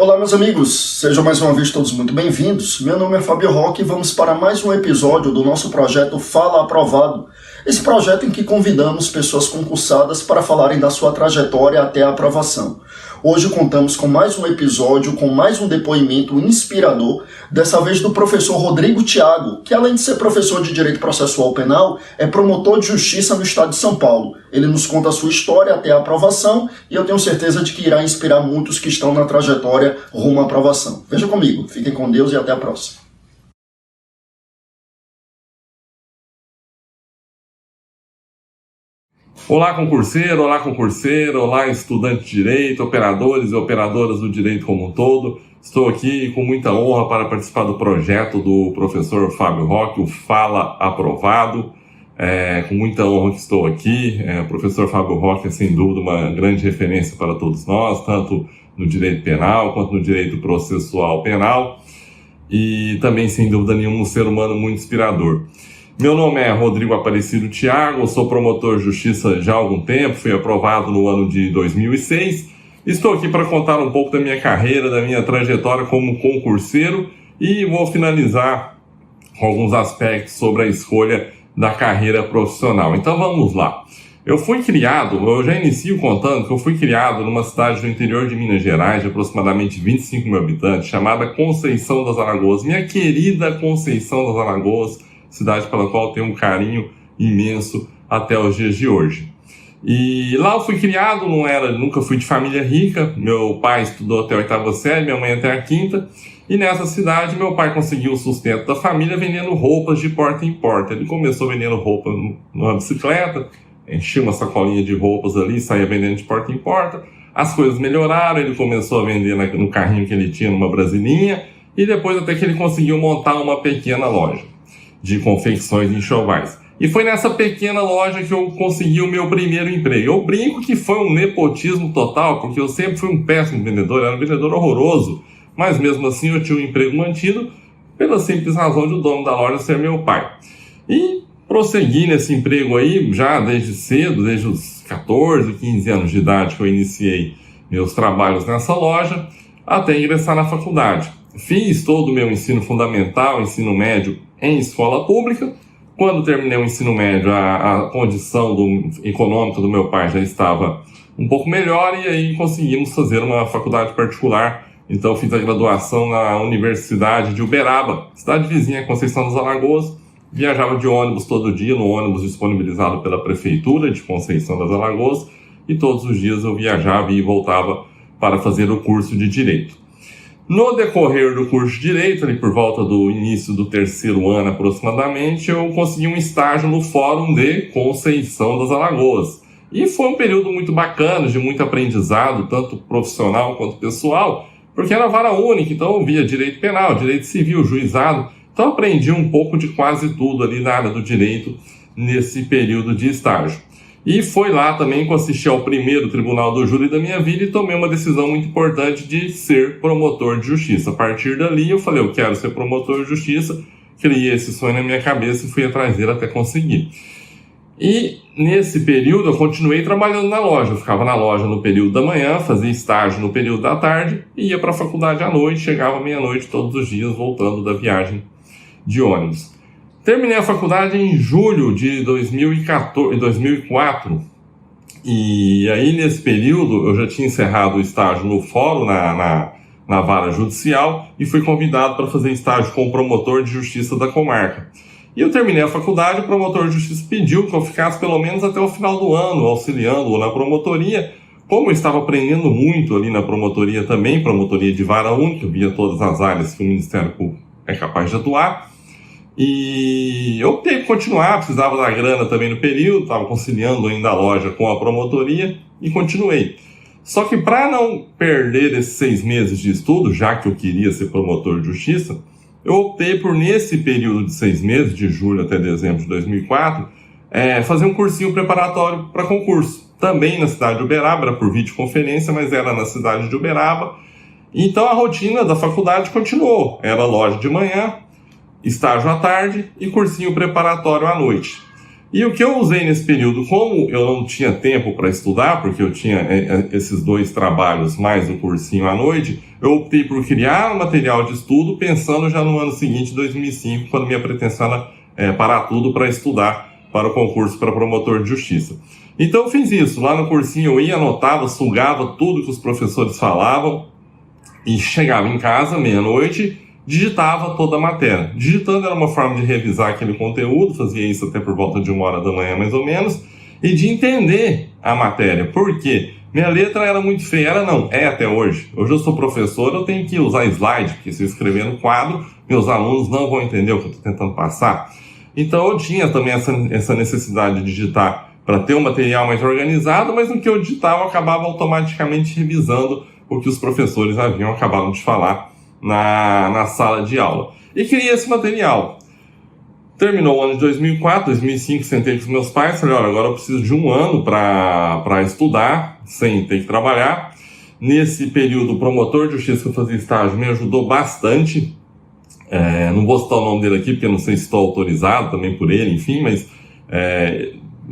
Olá, meus amigos, sejam mais uma vez todos muito bem-vindos. Meu nome é Fábio Roque e vamos para mais um episódio do nosso projeto Fala Aprovado. Esse projeto em que convidamos pessoas concursadas para falarem da sua trajetória até a aprovação. Hoje contamos com mais um episódio, com mais um depoimento inspirador, dessa vez do professor Rodrigo Thiago, que além de ser professor de Direito Processual Penal, é promotor de Justiça no Estado de São Paulo. Ele nos conta a sua história até a aprovação e eu tenho certeza de que irá inspirar muitos que estão na trajetória rumo à aprovação. Veja comigo, fiquem com Deus e até a próxima. Olá, concurseiro, olá, estudante de Direito, operadores e operadoras do Direito como um todo. Estou aqui com muita honra para participar do projeto do professor Fábio Roque, o Fala Aprovado. Com muita honra que estou aqui. O professor Fábio Roque é, sem dúvida, uma grande referência para todos nós, tanto no direito penal quanto no direito processual penal. E também, sem dúvida nenhuma, um ser humano muito inspirador. Meu nome é Rodrigo Aparecido Thiago, sou promotor de justiça já há algum tempo, fui aprovado no ano de 2006. Estou aqui para contar um pouco da minha carreira, da minha trajetória como concurseiro e vou finalizar com alguns aspectos sobre a escolha da carreira profissional. Então vamos lá. Eu já inicio contando que eu fui criado numa cidade do interior de Minas Gerais, de aproximadamente 25 mil habitantes, chamada Conceição das Alagoas. Minha querida Conceição das Alagoas, cidade pela qual tenho um carinho imenso até os dias de hoje. E lá eu fui criado, nunca fui de família rica, meu pai estudou até a 8ª série, minha mãe até a 5ª, e nessa cidade meu pai conseguiu o sustento da família vendendo roupas de porta em porta. Ele começou vendendo roupa numa bicicleta, enchia uma sacolinha de roupas ali, saía vendendo de porta em porta, as coisas melhoraram, ele começou a vender no carrinho que ele tinha numa brasilinha, e depois até que ele conseguiu montar uma pequena loja de confecções e enxovais. E foi nessa pequena loja que eu consegui o meu primeiro emprego. Eu brinco que foi um nepotismo total, porque eu sempre fui um péssimo vendedor, era um vendedor horroroso, mas mesmo assim eu tinha um emprego mantido pela simples razão de o dono da loja ser meu pai. E prossegui nesse emprego aí já desde cedo, desde os 14, 15 anos de idade que eu iniciei meus trabalhos nessa loja, até ingressar na faculdade. Fiz todo o meu ensino fundamental, ensino médio em escola pública. Quando terminei o ensino médio, a condição econômica do meu pai já estava um pouco melhor e aí conseguimos fazer uma faculdade particular. Então fiz a graduação na Universidade de Uberaba, cidade vizinha, Conceição das Alagoas. Viajava de ônibus todo dia, no ônibus disponibilizado pela Prefeitura de Conceição das Alagoas, e todos os dias eu viajava e voltava para fazer o curso de Direito. No decorrer do curso de Direito, ali por volta do início do 3º ano aproximadamente, eu consegui um estágio no Fórum de Conceição das Alagoas. E foi um período muito bacana, de muito aprendizado, tanto profissional quanto pessoal, porque era vara única, então eu via direito penal, direito civil, juizado, então aprendi um pouco de quase tudo ali na área do direito nesse período de estágio. E foi lá também que eu assisti ao primeiro tribunal do júri da minha vida e tomei uma decisão muito importante de ser promotor de justiça. A partir dali eu falei, eu quero ser promotor de justiça, criei esse sonho na minha cabeça e fui atrás dele até conseguir. E nesse período eu continuei trabalhando na loja, eu ficava na loja no período da manhã, fazia estágio no período da tarde e ia para a faculdade à noite, chegava meia-noite todos os dias voltando da viagem de ônibus. Terminei a faculdade em julho de 2004 e aí nesse período eu já tinha encerrado o estágio no fórum, na vara judicial, e fui convidado para fazer estágio com o promotor de justiça da comarca. E eu terminei a faculdade, o promotor de justiça pediu que eu ficasse pelo menos até o final do ano, auxiliando-o na promotoria. Como eu estava aprendendo muito ali na promotoria também, promotoria de vara única, eu via todas as áreas que o Ministério Público é capaz de atuar, e eu optei por continuar, precisava da grana também no período, estava conciliando ainda a loja com a promotoria e continuei. Só que para não perder esses 6 meses de estudo, já que eu queria ser promotor de justiça, eu optei por, nesse período de 6 meses, de julho até dezembro de 2004, fazer um cursinho preparatório para concurso. Também na cidade de Uberaba, era por videoconferência, mas era na cidade de Uberaba. Então a rotina da faculdade continuou, era loja de manhã, estágio à tarde e cursinho preparatório à noite. E o que eu usei nesse período, como eu não tinha tempo para estudar, porque eu tinha esses 2 trabalhos mais o cursinho à noite, eu optei por criar um material de estudo pensando já no ano seguinte, 2005, quando minha pretensão era parar tudo para estudar para o concurso para promotor de justiça. Então eu fiz isso, lá no cursinho eu ia, anotava, sugava tudo que os professores falavam e chegava em casa, meia-noite, digitava toda a matéria. Digitando era uma forma de revisar aquele conteúdo, fazia isso até por volta de 1h da manhã mais ou menos, e de entender a matéria. Por quê? Minha letra era muito feia, é até hoje. Hoje eu sou professor, eu tenho que usar slide, porque se eu escrever no quadro, meus alunos não vão entender o que eu estou tentando passar. Então eu tinha também essa necessidade de digitar para ter um material mais organizado, mas no que eu digitava eu acabava automaticamente revisando o que os professores haviam acabado de falar na sala de aula. E criei esse material. Terminou o ano de 2004, 2005, sentei com os meus pais, falei, olha, agora eu preciso de 1 ano para estudar, sem ter que trabalhar. Nesse período, o promotor de justiça que eu fazia estágio me ajudou bastante. Não vou citar o nome dele aqui, porque eu não sei se estou autorizado também por ele, enfim, mas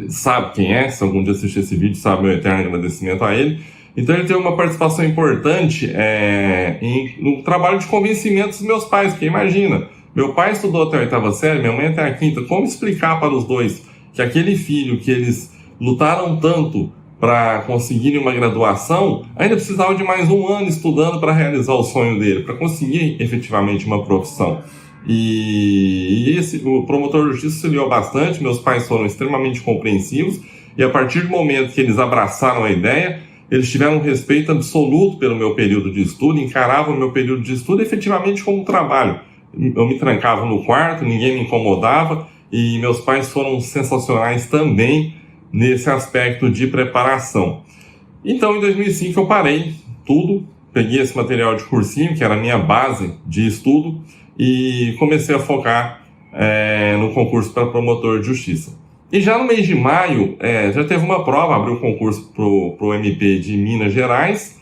sabe quem é, se algum dia assistir esse vídeo, sabe meu eterno agradecimento a ele. Então ele teve uma participação importante no trabalho de convencimento dos meus pais, porque imagina, meu pai estudou até a 8ª série, minha mãe até a 5ª, como explicar para os dois que aquele filho que eles lutaram tanto para conseguirem uma graduação, ainda precisava de mais 1 ano estudando para realizar o sonho dele, para conseguir efetivamente uma profissão. O promotor de justiça auxiliou bastante, meus pais foram extremamente compreensivos, e a partir do momento que eles abraçaram a ideia, eles tiveram um respeito absoluto pelo meu período de estudo, encaravam o meu período de estudo efetivamente como um trabalho. Eu me trancava no quarto, ninguém me incomodava, e meus pais foram sensacionais também nesse aspecto de preparação. Então, em 2005, eu parei tudo, peguei esse material de cursinho, que era a minha base de estudo, e comecei a focar no concurso para promotor de justiça. E já no mês de maio, já teve uma prova, abriu o concurso para o MP de Minas Gerais,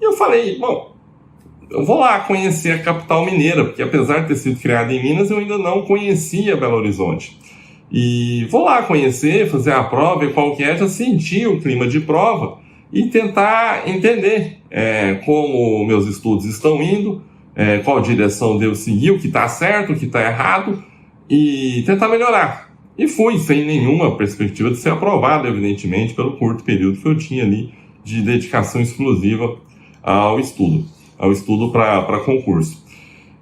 e eu falei, bom, eu vou lá conhecer a capital mineira, porque apesar de ter sido criado em Minas, eu ainda não conhecia Belo Horizonte. E vou lá conhecer, fazer a prova, ver qual que é, já sentir o clima de prova e tentar entender como meus estudos estão indo, qual direção devo seguir, o que está certo, o que está errado, e tentar melhorar. E fui sem nenhuma perspectiva de ser aprovado, evidentemente, pelo curto período que eu tinha ali de dedicação exclusiva ao estudo para concurso.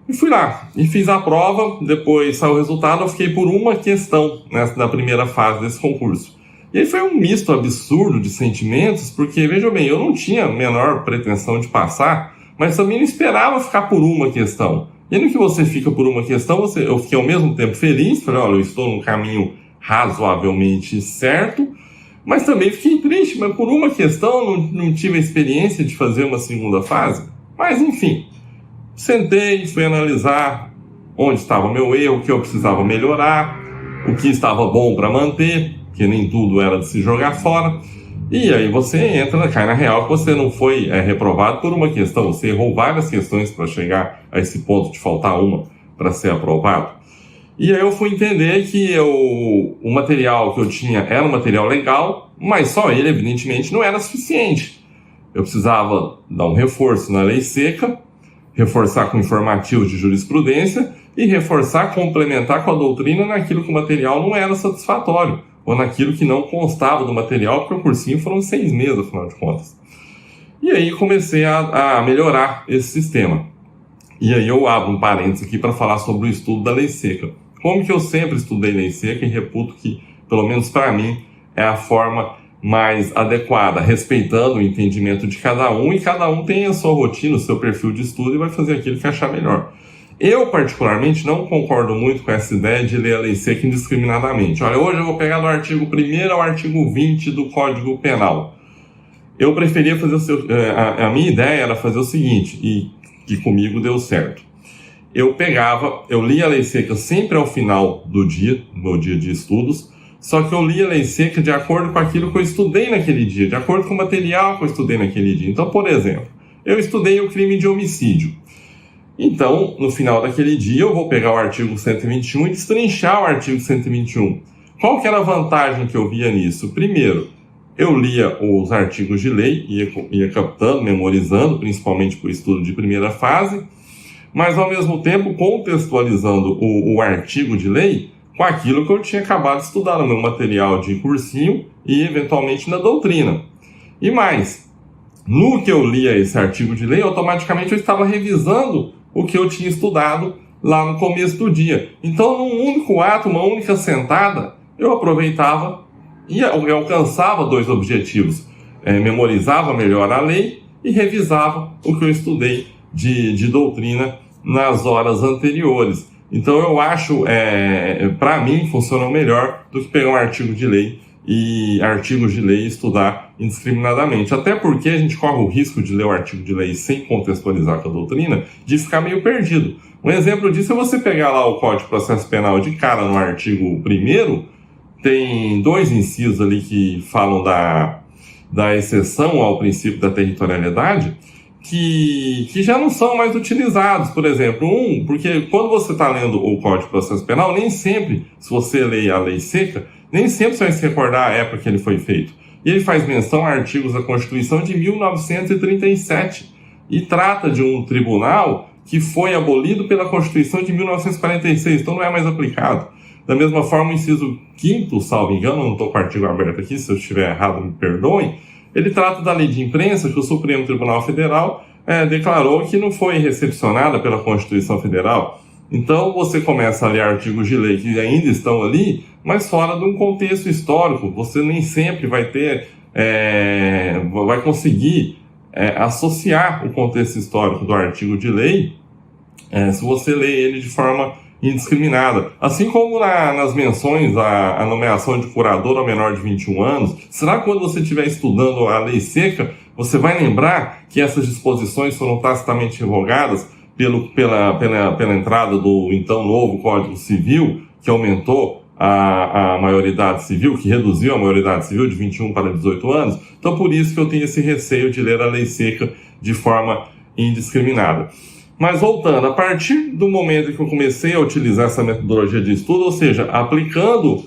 E fui lá, e fiz a prova, depois saiu o resultado, eu fiquei por uma questão na primeira fase desse concurso. E aí foi um misto absurdo de sentimentos, porque, vejam bem, eu não tinha a menor pretensão de passar, mas também não esperava ficar por uma questão. E no que você fica por uma questão, eu fiquei ao mesmo tempo feliz, falei, olha, eu estou num caminho razoavelmente certo, mas também fiquei triste, mas por uma questão não tive a experiência de fazer uma segunda fase. Mas, enfim, sentei, fui analisar onde estava o meu erro, o que eu precisava melhorar, o que estava bom para manter, porque nem tudo era de se jogar fora. E aí você cai na real que você não foi reprovado por uma questão, você errou várias questões para chegar a esse ponto de faltar uma para ser aprovado. E aí eu fui entender que o material que eu tinha era um material legal, mas só ele, evidentemente, não era suficiente. Eu precisava dar um reforço na lei seca, reforçar com informativos de jurisprudência e reforçar, complementar com a doutrina naquilo que o material não era satisfatório, ou naquilo que não constava do material, porque o cursinho foram 6 meses, afinal de contas. E aí comecei a melhorar esse sistema. E aí eu abro um parênteses aqui para falar sobre o estudo da lei seca. Como que eu sempre estudei lei seca e reputo que, pelo menos para mim, é a forma mais adequada, respeitando o entendimento de cada um, e cada um tem a sua rotina, o seu perfil de estudo e vai fazer aquilo que achar melhor. Eu, particularmente, não concordo muito com essa ideia de ler a lei seca indiscriminadamente. Olha, hoje eu vou pegar do artigo 1º ao artigo 20 do Código Penal. Eu preferia fazer a minha ideia era fazer o seguinte, e que comigo deu certo. Eu lia a lei seca sempre ao final do dia, no meu dia de estudos, só que eu lia a lei seca de acordo com aquilo que eu estudei naquele dia, de acordo com o material que eu estudei naquele dia. Então, por exemplo, eu estudei o crime de homicídio. Então, no final daquele dia, eu vou pegar o artigo 121 e destrinchar o artigo 121. Qual que era a vantagem que eu via nisso? Primeiro, eu lia os artigos de lei, ia captando, memorizando, principalmente por estudo de primeira fase, mas ao mesmo tempo contextualizando o artigo de lei com aquilo que eu tinha acabado de estudar no meu material de cursinho e eventualmente na doutrina. E mais, no que eu lia esse artigo de lei, automaticamente eu estava revisando o que eu tinha estudado lá no começo do dia. Então, num único ato, uma única sentada, eu aproveitava e eu alcançava dois objetivos. Memorizava melhor a lei e revisava o que eu estudei de doutrina nas horas anteriores. Então eu acho, para mim, funciona melhor do que pegar um artigo de lei e artigos de lei e estudar indiscriminadamente. Até porque a gente corre o risco de ler o artigo de lei sem contextualizar com a doutrina, de ficar meio perdido. Um exemplo disso é você pegar lá o Código de Processo Penal de cara no artigo 1º, tem 2 incisos ali que falam da exceção ao princípio da territorialidade, que já não são mais utilizados. Por exemplo, porque quando você está lendo o Código de Processo Penal, nem sempre, se você lê a lei seca, nem sempre você vai se recordar a época que ele foi feito. E ele faz menção a artigos da Constituição de 1937 e trata de um tribunal que foi abolido pela Constituição de 1946, então não é mais aplicado. Da mesma forma, o inciso 5º, salvo engano, não estou com o artigo aberto aqui, se eu estiver errado, me perdoem, ele trata da lei de imprensa que o Supremo Tribunal Federal declarou que não foi recepcionada pela Constituição Federal. Então, você começa a ler artigos de lei que ainda estão ali, mas fora de um contexto histórico. Você nem sempre vai conseguir associar o contexto histórico do artigo de lei se você lê ele de forma indiscriminada. Assim como nas menções à nomeação de curador ao menor de 21 anos, será que quando você estiver estudando a lei seca, você vai lembrar que essas disposições foram tacitamente revogadas pela entrada do então novo Código Civil, que aumentou a maioridade civil, que reduziu a maioridade civil de 21 para 18 anos? Então, por isso que eu tenho esse receio de ler a lei seca de forma indiscriminada. Mas voltando, a partir do momento que eu comecei a utilizar essa metodologia de estudo, ou seja, aplicando,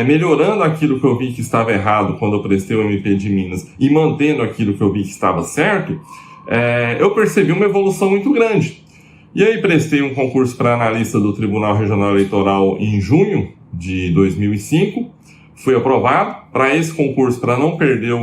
melhorando aquilo que eu vi que estava errado quando eu prestei o MP de Minas e mantendo aquilo que eu vi que estava certo, eu percebi uma evolução muito grande. E aí prestei um concurso para analista do Tribunal Regional Eleitoral em junho de 2005, fui aprovado. Para esse concurso, para não perder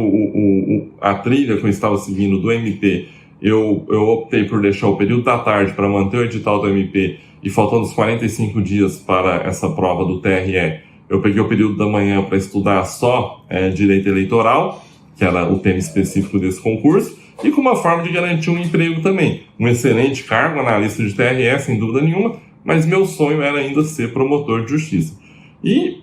a trilha que eu estava seguindo do MP, eu optei por deixar o período da tarde para manter o edital do MP e faltando os 45 dias para essa prova do TRE, eu peguei o período da manhã para estudar só direito eleitoral, que era o tema específico desse concurso, e com uma forma de garantir um emprego também. Um excelente cargo, analista de TRE, sem dúvida nenhuma, mas meu sonho era ainda ser promotor de justiça. E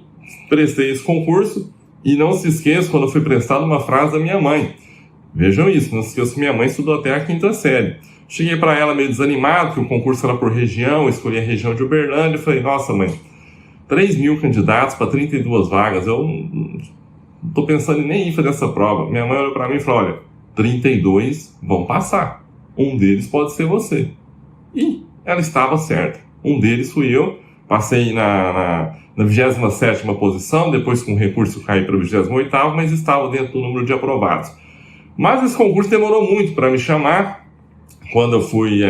prestei esse concurso, e não se esqueça, quando eu fui prestado, uma frase da minha mãe. Vejam isso, não se esqueça que minha mãe estudou até a 5ª série. Cheguei para ela meio desanimado, que o concurso era por região, eu escolhi a região de Uberlândia, e falei, nossa mãe, 3.000 candidatos para 32 vagas, eu não estou pensando em nem ir fazer essa prova. Minha mãe olhou para mim e falou, olha, 32 vão passar, um deles pode ser você. E ela estava certa, um deles fui eu, passei na 27ª posição, depois com recurso caí para o 28º, mas estava dentro do número de aprovados. Mas esse concurso demorou muito para me chamar. Quando eu fui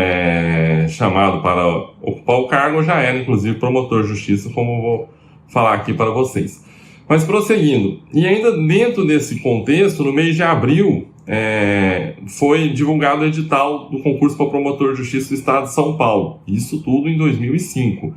chamado para ocupar o cargo, eu já era, inclusive, promotor de justiça, como eu vou falar aqui para vocês. Mas prosseguindo, e ainda dentro desse contexto, no mês de abril, foi divulgado o edital do concurso para promotor de justiça do Estado de São Paulo. Isso tudo em 2005.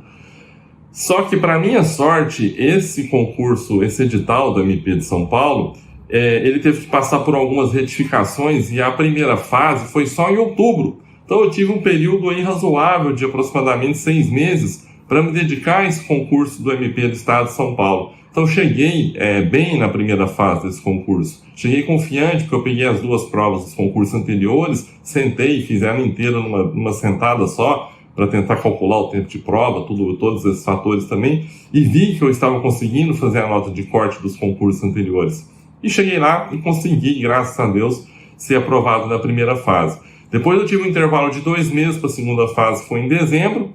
Só que, para minha sorte, esse concurso, esse edital do MP de São Paulo, ele teve que passar por algumas retificações e a primeira fase foi só em outubro. Então eu tive um período aí razoável de aproximadamente 6 meses para me dedicar a esse concurso do MP do Estado de São Paulo. Então cheguei bem na primeira fase desse concurso. Cheguei confiante porque eu peguei as 2 provas dos concursos anteriores, sentei e fiz ela inteira numa sentada só, para tentar calcular o tempo de prova, todos esses fatores também, e vi que eu estava conseguindo fazer a nota de corte dos concursos anteriores. E cheguei lá e consegui, graças a Deus, ser aprovado na primeira fase. Depois eu tive um intervalo de 2 meses para a segunda fase, foi em dezembro.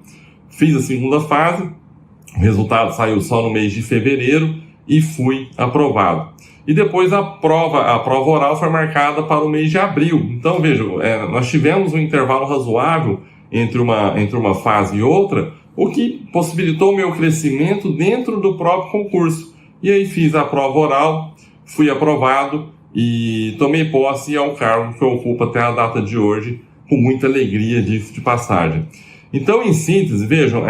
Fiz a segunda fase, o resultado saiu só no mês de fevereiro. e fui aprovado. E depois a prova oral foi marcada para o mês de abril. Então, vejam, nós tivemos um intervalo razoável entre uma fase e outra, o que possibilitou o meu crescimento dentro do próprio concurso. E aí fiz a prova oral, fui aprovado e tomei posse ao cargo que eu ocupo até a data de hoje, com muita alegria de passagem. Então, em síntese, vejam,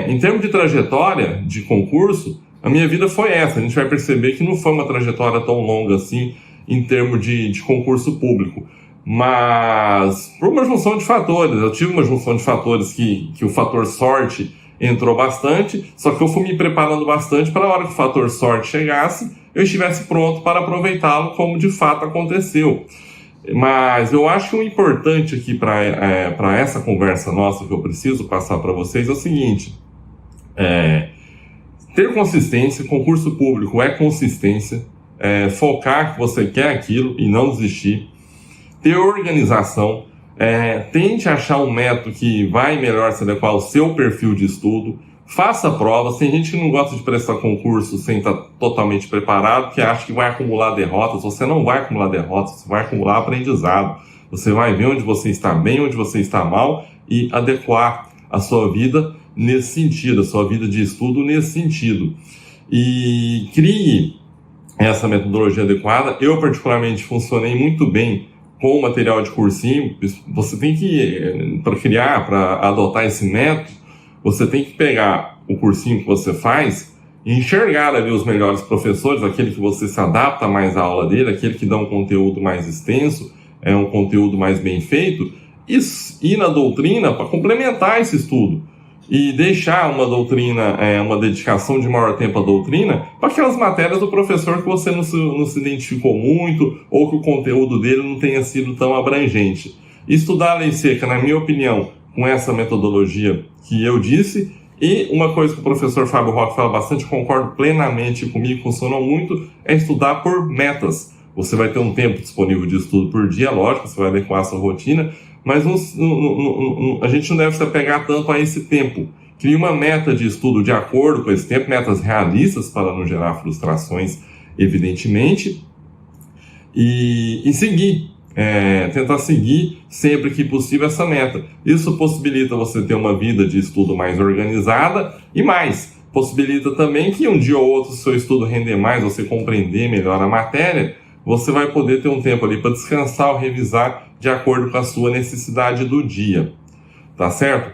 em termos de trajetória de concurso, a minha vida foi essa. A gente vai perceber que não foi uma trajetória tão longa assim em termos de concurso público. Mas por uma junção de fatores, eu tive uma junção de fatores que o fator sorte entrou bastante, só que eu fui me preparando bastante para a hora que o fator sorte chegasse, eu estivesse pronto para aproveitá-lo como de fato aconteceu. Mas eu acho que o importante aqui para essa conversa nossa que eu preciso passar para vocês é o seguinte: ter consistência. Concurso público é consistência, focar que você quer aquilo e não desistir, ter organização, tente achar um método que vai melhor se adequar ao seu perfil de estudo, faça provas. Tem gente que não gosta de prestar concurso sem estar totalmente preparado, que acha que vai acumular derrotas. Você não vai acumular derrotas, você vai acumular aprendizado. Você vai ver onde você está bem, onde você está mal e adequar a sua vida nesse sentido, a sua vida de estudo nesse sentido. E crie essa metodologia adequada. Eu, particularmente, funcionei muito bem com o material de cursinho. Você tem que, para adotar esse método, você tem que pegar o cursinho que você faz e enxergar ali os melhores professores, aquele que você se adapta mais à aula dele, aquele que dá um conteúdo mais extenso, um conteúdo mais bem feito, e ir na doutrina para complementar esse estudo. E deixar uma doutrina, uma dedicação de maior tempo à doutrina, para aquelas matérias do professor que você não se identificou muito, ou que o conteúdo dele não tenha sido tão abrangente. Estudar a lei seca, na minha opinião, com essa metodologia que eu disse, e uma coisa que o professor Fábio Roque fala bastante, concordo plenamente comigo, funcionou muito, é estudar por metas. Você vai ter um tempo disponível de estudo por dia, lógico, você vai adequar a sua rotina, mas a gente não deve se apegar tanto a esse tempo. Crie uma meta de estudo de acordo com esse tempo, metas realistas para não gerar frustrações, evidentemente, e seguir, tentar seguir sempre que possível essa meta. Isso possibilita você ter uma vida de estudo mais organizada e mais, possibilita também que um dia ou outro, se o seu estudo render mais, você compreender melhor a matéria, você vai poder ter um tempo ali para descansar ou revisar de acordo com a sua necessidade do dia, tá certo?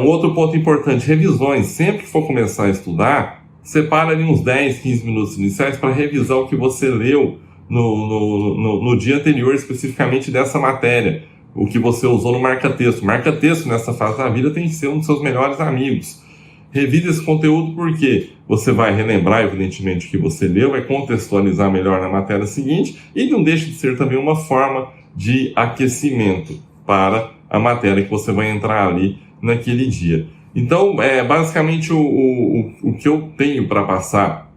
Um outro ponto importante, revisões. Sempre que for começar a estudar, separa ali uns 10, 15 minutos iniciais para revisar o que você leu no dia anterior, especificamente dessa matéria, o que você usou no marca-texto. Marca-texto nessa fase da vida tem que ser um dos seus melhores amigos. Revise esse conteúdo porque você vai relembrar, evidentemente, o que você leu, vai contextualizar melhor na matéria seguinte e não deixa de ser também uma forma de aquecimento para a matéria que você vai entrar ali naquele dia. Então, basicamente, o que eu tenho para passar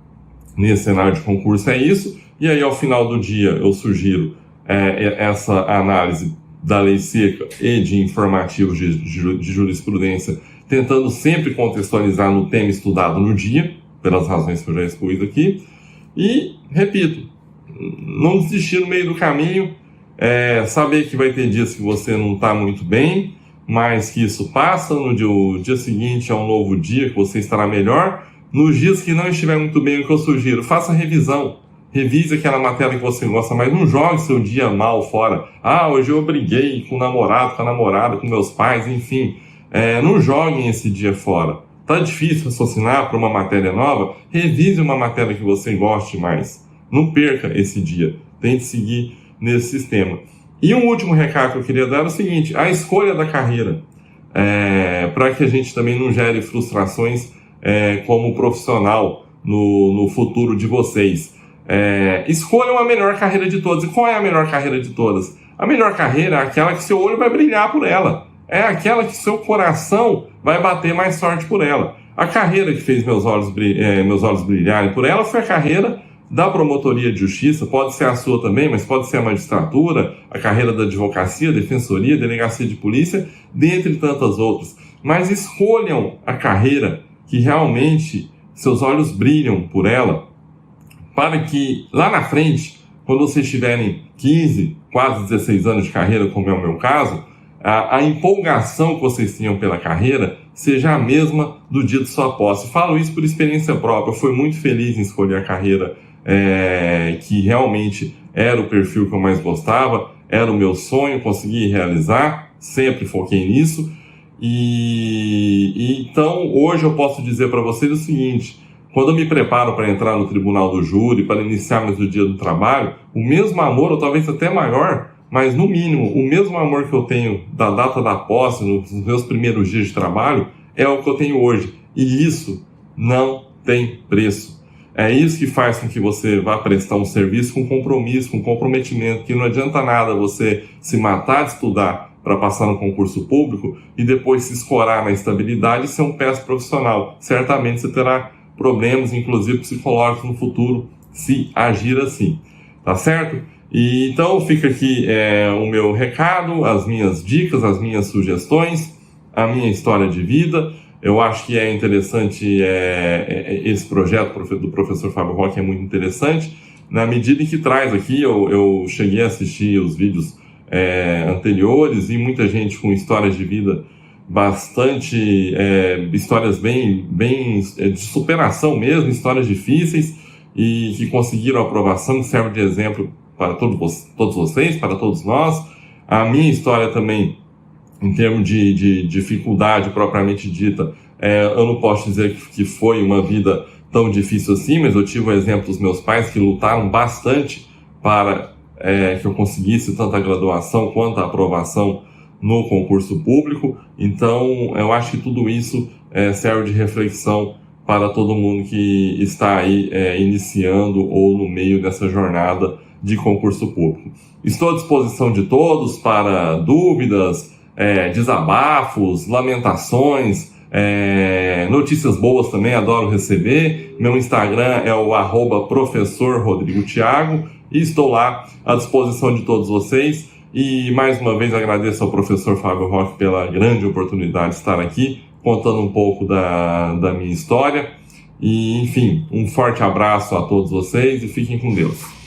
nesse cenário de concurso é isso. E aí, ao final do dia, eu sugiro essa análise da lei seca e de informativos de jurisprudência, tentando sempre contextualizar no tema estudado no dia, pelas razões que eu já expus aqui. E, repito, não desistir no meio do caminho, saber que vai ter dias que você não está muito bem, mas que isso passa, o dia seguinte é um novo dia que você estará melhor. Nos dias que não estiver muito bem, o que eu sugiro, faça revisão. Revise aquela matéria que você gosta, mas não jogue seu dia mal fora. Hoje eu briguei com o namorado, com a namorada, com meus pais, enfim. Não joguem esse dia fora. Tá difícil raciocinar para uma matéria nova? Revise uma matéria que você goste mais. Não perca esse dia. Tente seguir nesse sistema. E um último recado que eu queria dar é o seguinte: a escolha da carreira, para que a gente também não gere frustrações como profissional no futuro de vocês. Escolham a melhor carreira de todas. E qual é a melhor carreira de todas? A melhor carreira é aquela que seu olho vai brilhar por ela. É aquela que seu coração vai bater mais forte por ela. A carreira que fez meus olhos brilharem por ela foi a carreira da promotoria de justiça. Pode ser a sua também, mas pode ser a magistratura, a carreira da advocacia, defensoria, delegacia de polícia, dentre tantas outras. Mas escolham a carreira que realmente seus olhos brilham por ela para que lá na frente, quando vocês tiverem 15, quase 16 anos de carreira, como é o meu caso, a empolgação que vocês tenham pela carreira seja a mesma do dia de sua posse. Falo isso por experiência própria. Eu fui muito feliz em escolher a carreira que realmente era o perfil que eu mais gostava, era o meu sonho, consegui realizar, sempre foquei nisso. E então hoje eu posso dizer para vocês o seguinte: quando eu me preparo para entrar no tribunal do júri, para iniciar mais o dia do trabalho, o mesmo amor, ou talvez até maior, mas no mínimo o mesmo amor que eu tenho da data da posse, nos meus primeiros dias de trabalho, é o que eu tenho hoje. E isso não tem preço. É isso que faz com que você vá prestar um serviço com compromisso, com comprometimento, que não adianta nada você se matar de estudar para passar no concurso público e depois se escorar na estabilidade e ser um péssimo profissional. Certamente você terá problemas, inclusive psicológicos, no futuro, se agir assim. Tá certo? E então fica aqui o meu recado, as minhas dicas, as minhas sugestões, a minha história de vida. Eu acho que é interessante, esse projeto do professor Fábio Roque é muito interessante, na medida em que traz aqui, eu cheguei a assistir os vídeos anteriores e muita gente com histórias de vida bastante, histórias bem de superação mesmo, histórias difíceis e que conseguiram aprovação, que serve de exemplo para todos vocês, para todos nós. A minha história também, em termos de dificuldade propriamente dita, eu não posso dizer que foi uma vida tão difícil assim, mas eu tive o exemplo dos meus pais que lutaram bastante para que eu conseguisse tanto a graduação quanto a aprovação no concurso público. Então, eu acho que tudo isso serve de reflexão para todo mundo que está aí iniciando ou no meio dessa jornada de concurso público. Estou à disposição de todos para dúvidas, desabafos, lamentações, notícias boas também, adoro receber. Meu Instagram é o @professorrodrigothiago e estou lá à disposição de todos vocês. E mais uma vez agradeço ao professor Fábio Roque pela grande oportunidade de estar aqui, contando um pouco da minha história. E, enfim, um forte abraço a todos vocês e fiquem com Deus.